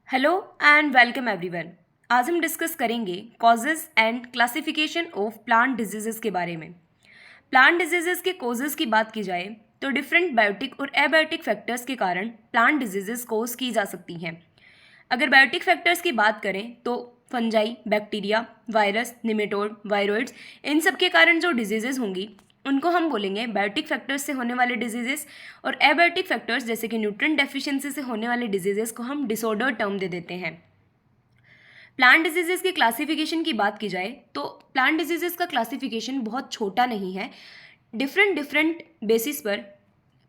Hello and welcome everyone. आज हम discuss करेंगे causes and classification of plant diseases के बारे में। प्लांट डिजीजेस के कॉजेज़ की बात की जाए तो डिफरेंट बायोटिक और एबायोटिक फैक्टर्स के कारण प्लांट डिजीजेस कॉज की जा सकती हैं। अगर बायोटिक फैक्टर्स की बात करें तो fungi, bacteria, virus, nematode, viroids, इन सब के कारण जो डिजीजेस होंगी उनको हम बोलेंगे बायोटिक फैक्टर्स से होने वाले डिजीजेस, और एबायोटिक फैक्टर्स जैसे कि न्यूट्रिएंट डेफिशिएंसी से होने वाले डिजीजेस को हम डिसऑर्डर टर्म दे देते हैं। प्लांट डिजीजेस की क्लासिफिकेशन की बात की जाए तो प्लांट डिजीजेस का क्लासिफिकेशन बहुत छोटा नहीं है। डिफरेंट बेसिस पर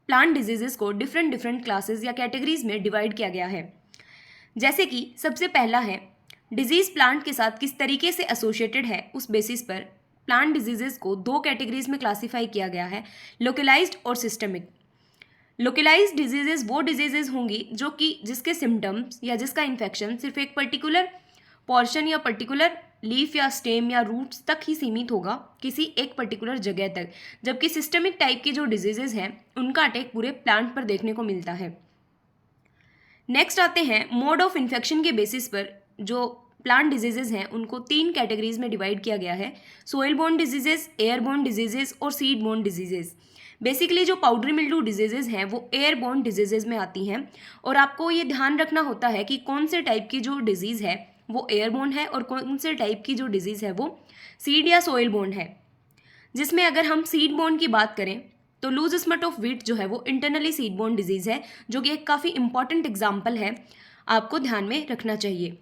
प्लांट डिजीजेस को डिफरेंट क्लासेस या कैटेगरीज में डिवाइड किया गया है। जैसे कि सबसे पहला है डिजीज प्लांट के साथ किस तरीके से एसोसिएटेड है, उस बेसिस पर प्लांट डिजीजेस को दो कैटेगरीज में क्लासीफाई किया गया है, लोकलाइज्ड और सिस्टमिक। लोकलाइज्ड डिजीजेस वो डिजीजेस होंगी जो कि जिसके सिम्टम्स या जिसका इन्फेक्शन सिर्फ एक पर्टिकुलर पोर्शन या पर्टिकुलर लीफ या स्टेम या रूट्स तक ही सीमित होगा, किसी एक पर्टिकुलर जगह तक, जबकि सिस्टमिक टाइप की जो डिजीजेस हैं उनका अटैक पूरे प्लांट पर देखने को मिलता है। नेक्स्ट आते हैं मोड ऑफ इन्फेक्शन के बेसिस पर जो प्लांट डिजीजेज हैं उनको तीन कैटेगरीज में डिवाइड किया गया है, soil borne diseases, air borne diseases और सीड बोर्न डिजीजेज। बेसिकली जो पाउडरी मिल्ड्यू डिजीजेज हैं वो एयर बोर्न डिजीजेज में आती हैं, और आपको ये ध्यान रखना होता है कि कौन से टाइप की जो डिजीज़ है वो एयर बोर्न है और कौन से टाइप की जो डिजीज़ है वो सीड या सोइल बोर्न है। जिसमें अगर हम सीड बोर्न की बात करें तो लूज स्मट ऑफ व्हीट जो है वो इंटरनली सीड बोर्न डिजीज़ है, जो कि एक काफ़ी इंपॉर्टेंट एग्जाम्पल है, आपको ध्यान में रखना चाहिए।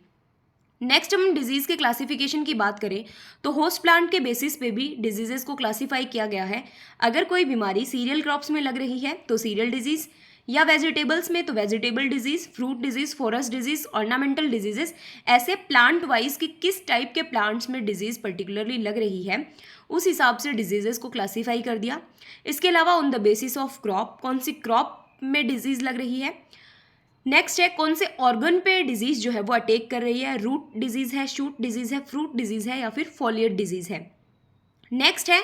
नेक्स्ट हम डिजीज़ के क्लासिफिकेशन की बात करें तो होस्ट प्लांट के बेसिस पे भी डिजीजेस को क्लासीफाई किया गया है। अगर कोई बीमारी सीरियल क्रॉप्स में लग रही है तो सीरियल डिजीज़, या वेजिटेबल्स में तो vegetable disease, fruit disease, forest disease, ornamental diseases. ऐसे प्लांट वाइज कि किस टाइप के प्लांट्स में डिजीज़ पर्टिकुलरली लग रही है उस हिसाब से डिजीजेस को क्लासीफाई कर दिया। इसके अलावा on the basis of crop, कौन सी क्रॉप में डिजीज़ लग रही है। नेक्स्ट है कौन से ऑर्गन पे डिजीज़ जो है वो अटैक कर रही है, रूट डिजीज़ है, शूट डिजीज़ है, फ्रूट डिजीज़ है या फिर फॉलिएट डिजीज़ है। नेक्स्ट है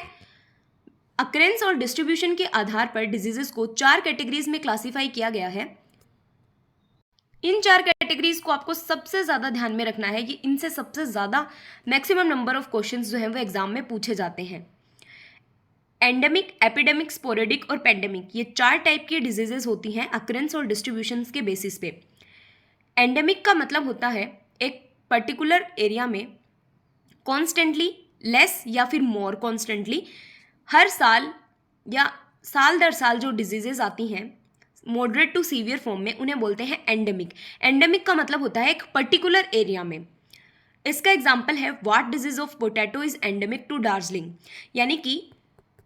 अक्रेंस और डिस्ट्रीब्यूशन के आधार पर डिजीजेस को चार कैटेगरीज में क्लासीफाई किया गया है। इन चार कैटेगरीज को आपको सबसे ज़्यादा ध्यान में रखना है कि इनसे सबसे ज़्यादा मैक्सिमम नंबर ऑफ क्वेश्चंस जो हैं वो एग्जाम में पूछे जाते हैं। एंडेमिक, एपिडेमिक, स्पोरेडिक और पेंडेमिक, ये चार टाइप की डिजीजेस होती हैं अक्रेंस और डिस्ट्रीब्यूशंस के बेसिस पे। एंडेमिक का मतलब होता है एक पर्टिकुलर एरिया में कॉन्स्टेंटली, लेस या फिर मोर कॉन्स्टेंटली हर साल या साल दर साल जो डिजीजेस आती हैं मॉडरेट टू सीवियर फॉर्म में, उन्हें बोलते हैं एंडेमिक। एंडेमिक का मतलब होता है एक पर्टिकुलर एरिया में। इसका एग्जाम्पल है wart disease of potato is endemic to Darjeeling, यानी कि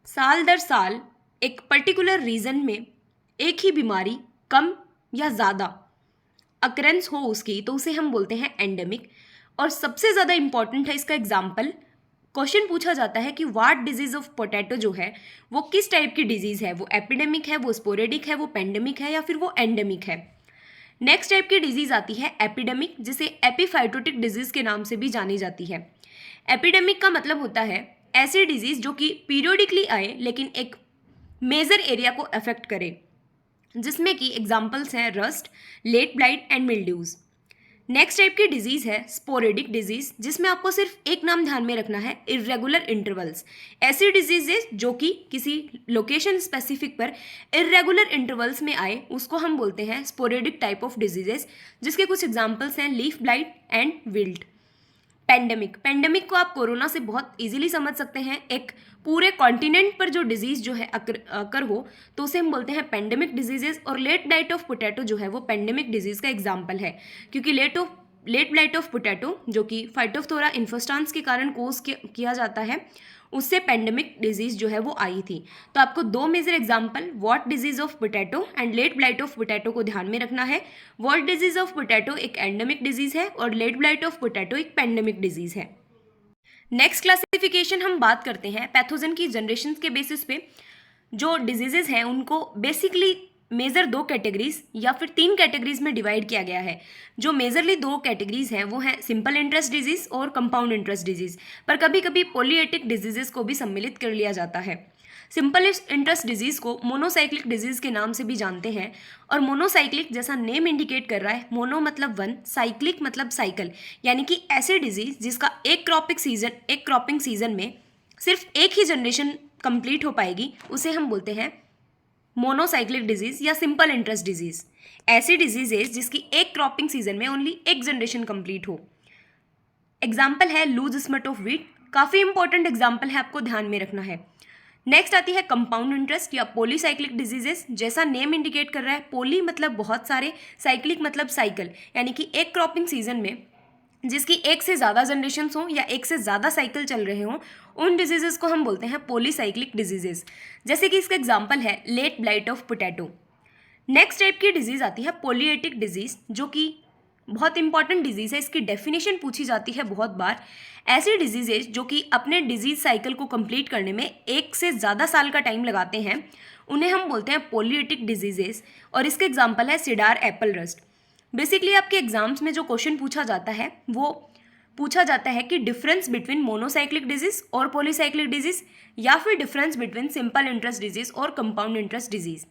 साल दर साल एक पर्टिकुलर रीजन में एक ही बीमारी कम या ज़्यादा अकरेंस हो उसकी, तो उसे हम बोलते हैं एंडेमिक। और सबसे ज़्यादा इंपॉर्टेंट है इसका एग्जाम्पल, क्वेश्चन पूछा जाता है कि व्हाट डिजीज ऑफ पोटैटो जो है वो किस टाइप की डिजीज़ है, वो एपिडेमिक है, वो स्पोरेडिक है, वो पेंडेमिक है या फिर वो एंडेमिक है। नेक्स्ट टाइप की डिजीज़ आती है एपिडेमिक, जिसे एपिफाइटोटिक डिजीज़ के नाम से भी जानी जाती है। एपिडेमिक का मतलब होता है ऐसी डिजीज़ जो कि पीरियोडिकली आए लेकिन एक मेजर एरिया को अफेक्ट करे, जिसमें कि एग्जाम्पल्स हैं rust, late blight and mildews. Next type की डिजीज़ है स्पोरेडिक डिजीज़, जिसमें आपको सिर्फ एक नाम ध्यान में रखना है, इर्रेगुलर इंटरवल्स। ऐसी डिजीजेज जो कि किसी लोकेशन स्पेसिफिक पर इर्रेगुलर इंटरवल्स में आए उसको हम बोलते हैं स्पोरेडिक टाइप ऑफ डिजीजेस, जिसके कुछ एग्जाम्पल्स हैं leaf blight and wilt. Pandemic, pandemic को आप कोरोना से बहुत इजीली समझ सकते हैं। एक पूरे कॉन्टिनेंट पर जो डिजीज़ जो है अकर हो तो उसे हम बोलते हैं पेंडेमिक डिजीजेस। और लेट ब्लाइट ऑफ पोटैटो जो है वो पेंडेमिक डिजीज़ का एग्जाम्पल है, क्योंकि लेट ब्लाइट ऑफ पोटैटो जो कि फाइटोफथोरा इन्फेस्टांस के कारण कोज किया जाता है, उससे पेंडेमिक डिजीज़ जो है वो आई थी। तो आपको दो major example wart disease of potato and late blight of potato को ध्यान में रखना है। व्हाट डिजीज ऑफ पोटैटो एक एंडेमिक डिजीज़ है और लेट ब्लाइट ऑफ पोटैटो एक पेंडेमिक डिजीज़ है। नेक्स्ट क्लासिफिकेशन हम बात करते हैं पैथोजन की जनरेशन के बेसिस पे। जो डिजीजेज हैं उनको बेसिकली मेजर दो कैटेगरीज या फिर तीन कैटेगरीज में डिवाइड किया गया है। जो मेजरली दो कैटेगरीज हैं वो हैं सिंपल इंटरेस्ट डिजीज और कंपाउंड इंटरेस्ट डिजीज, पर कभी कभी पॉलीएटिक डिजीजेस को भी सम्मिलित कर लिया जाता है। सिंपल इंटरेस्ट डिजीज़ को मोनोसाइक्लिक डिजीज़ के नाम से भी जानते हैं। और मोनोसाइक्लिक जैसा नेम इंडिकेट कर रहा है, मोनो मतलब वन, साइक्लिक मतलब साइकिल, यानी कि ऐसी डिजीज़ जिसका एक क्रॉपिंग सीजन में सिर्फ एक ही जनरेशन कंप्लीट हो पाएगी, उसे हम बोलते हैं मोनोसाइक्लिक डिजीज़ या सिंपल इंटरेस्ट डिजीज़। ऐसी डिजीजेज जिसकी एक क्रॉपिंग सीजन में ओनली एक जनरेशन कंप्लीट हो। एग्जाम्पल है लूज स्मट ऑफ व्हीट, काफ़ी इंपॉर्टेंट एग्जाम्पल है, आपको ध्यान में रखना है। नेक्स्ट आती है कंपाउंड इंटरेस्ट या पॉलीसाइक्लिक डिजीजेस। जैसा नेम इंडिकेट कर रहा है, पॉली मतलब बहुत सारे, साइक्लिक मतलब साइकिल, यानी कि एक क्रॉपिंग सीजन में जिसकी एक से ज़्यादा जनरेशन्स हों या एक से ज़्यादा साइकिल चल रहे हों, उन डिजीजेस को हम बोलते हैं पॉलीसाइक्लिक डिजीजेस। जैसे कि इसका एग्जाम्पल है late blight of potato. Next type की डिजीज़ आती है पॉलीएटिक डिजीज़, जो कि बहुत इंपॉर्टेंट डिजीज़ है, इसकी डेफिनेशन पूछी जाती है बहुत बार। ऐसी डिजीजेज जो कि अपने डिजीज साइकिल को कंप्लीट करने में एक से ज़्यादा साल का टाइम लगाते हैं, उन्हें हम बोलते हैं पॉलीएटिक डिजीजेस। और इसके एग्जाम्पल है सिडार एप्पल रस्ट। बेसिकली आपके एग्जाम्स में जो क्वेश्चन पूछा जाता है वो पूछा जाता है कि डिफरेंस बिटवीन मोनोसाइक्लिक डिजीज और पॉलीसाइक्लिक डिजीज, या फिर difference between simple interest disease और कंपाउंड इंटरेस्ट डिजीज।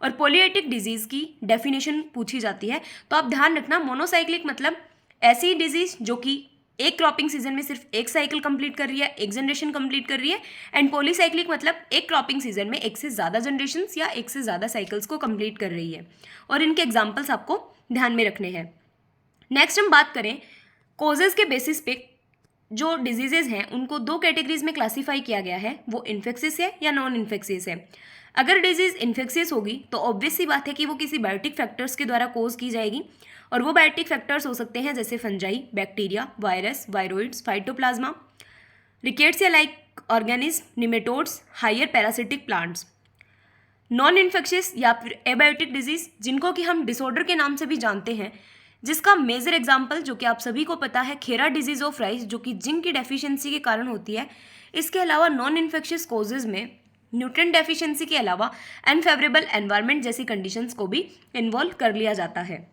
और पॉलीएटिक डिजीज़ की डेफिनेशन पूछी जाती है। तो आप ध्यान रखना, मोनोसाइक्लिक मतलब ऐसी डिजीज़ जो कि एक क्रॉपिंग सीजन में सिर्फ एक साइकिल कंप्लीट कर रही है, एक जनरेशन कंप्लीट कर रही है। एंड पॉलीसाइक्लिक मतलब एक क्रॉपिंग सीजन में एक से ज़्यादा जनरेशन्स या एक से ज़्यादा साइकिल्स को कंप्लीट कर रही है। और इनके एग्जाम्पल्स आपको ध्यान में रखने हैं। नेक्स्ट हम बात करें कॉजेज़ के बेसिस पे जो डिजीजेज हैं उनको दो कैटेगरीज में क्लासीफाई किया गया है, वो इन्फेक्शियस है या नॉन इन्फेक्शियस है। अगर डिजीज इन्फेक्शियस होगी तो ऑब्वियस सी बात है कि वो किसी बायोटिक फैक्टर्स के द्वारा कोज की जाएगी। और वो बायोटिक फैक्टर्स हो सकते हैं जैसे fungi, bacteria, virus, viroids, phytoplasma, rickettsia like organism, nematodes, higher parasitic plants. Non infectious या फिर एबायोटिक डिजीज, जिनको कि हम डिसऑर्डर के नाम से भी जानते हैं, जिसका मेजर एग्जाम्पल जो कि आप सभी को पता है खेरा डिजीज ऑफ राइस, जो कि जिंक की डेफिशिएंसी के कारण होती है। इसके अलावा नॉन इन्फेक्शियस कॉजेज में न्यूट्रिएंट डेफिशिएंसी के अलावा अनफेवरेबल एनवायरनमेंट जैसी कंडीशंस को भी इन्वॉल्व कर लिया जाता है।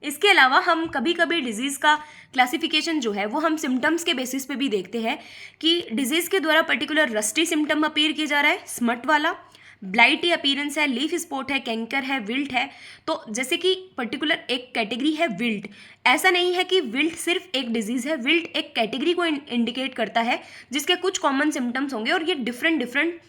इसके अलावा हम कभी कभी डिजीज़ का क्लासिफिकेशन जो है वो हम सिम्टम्स के बेसिस पे भी देखते हैं कि डिजीज़ के द्वारा पर्टिकुलर रस्टी सिम्टम अपीयर किया जा रहा है, स्मट वाला, ब्लाइटी अपीयरेंस है, लीफ स्पॉट है, कैंकर है, विल्ट है। तो जैसे कि पर्टिकुलर एक कैटेगरी है विल्ट, ऐसा नहीं है कि विल्ट सिर्फ एक डिजीज़ है, विल्ट एक कैटेगरी को इंडिकेट करता है जिसके कुछ कॉमन सिम्टम्स होंगे। और ये डिफरेंट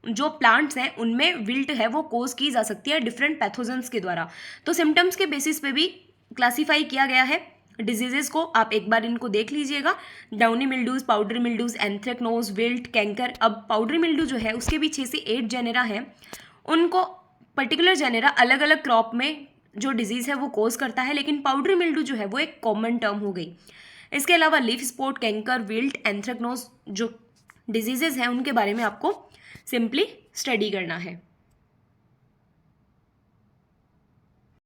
जो प्लांट्स हैं उनमें विल्ट है वो कोज की जा सकती है डिफरेंट पैथोजेंस के द्वारा। तो सिम्टम्स के बेसिस पे भी क्लासीफाई किया गया है डिजीजेस को। आप एक बार इनको देख लीजिएगा, downy mildews, powder mildews, anthracnose, wilt, canker. अब पाउडर मिल्ड्यू जो है उसके भी 6 से 8 जेनेरा हैं। उनको पर्टिकुलर जेनेरा अलग अलग क्रॉप में जो डिजीज़ है वो कोज करता है, लेकिन पाउडर मिल्ड्यू जो है वो एक कॉमन टर्म हो गई। इसके अलावा leaf spot, canker, wilt, anthracnose जो डिजीजेज हैं उनके बारे में आपको सिंपली स्टडी करना है।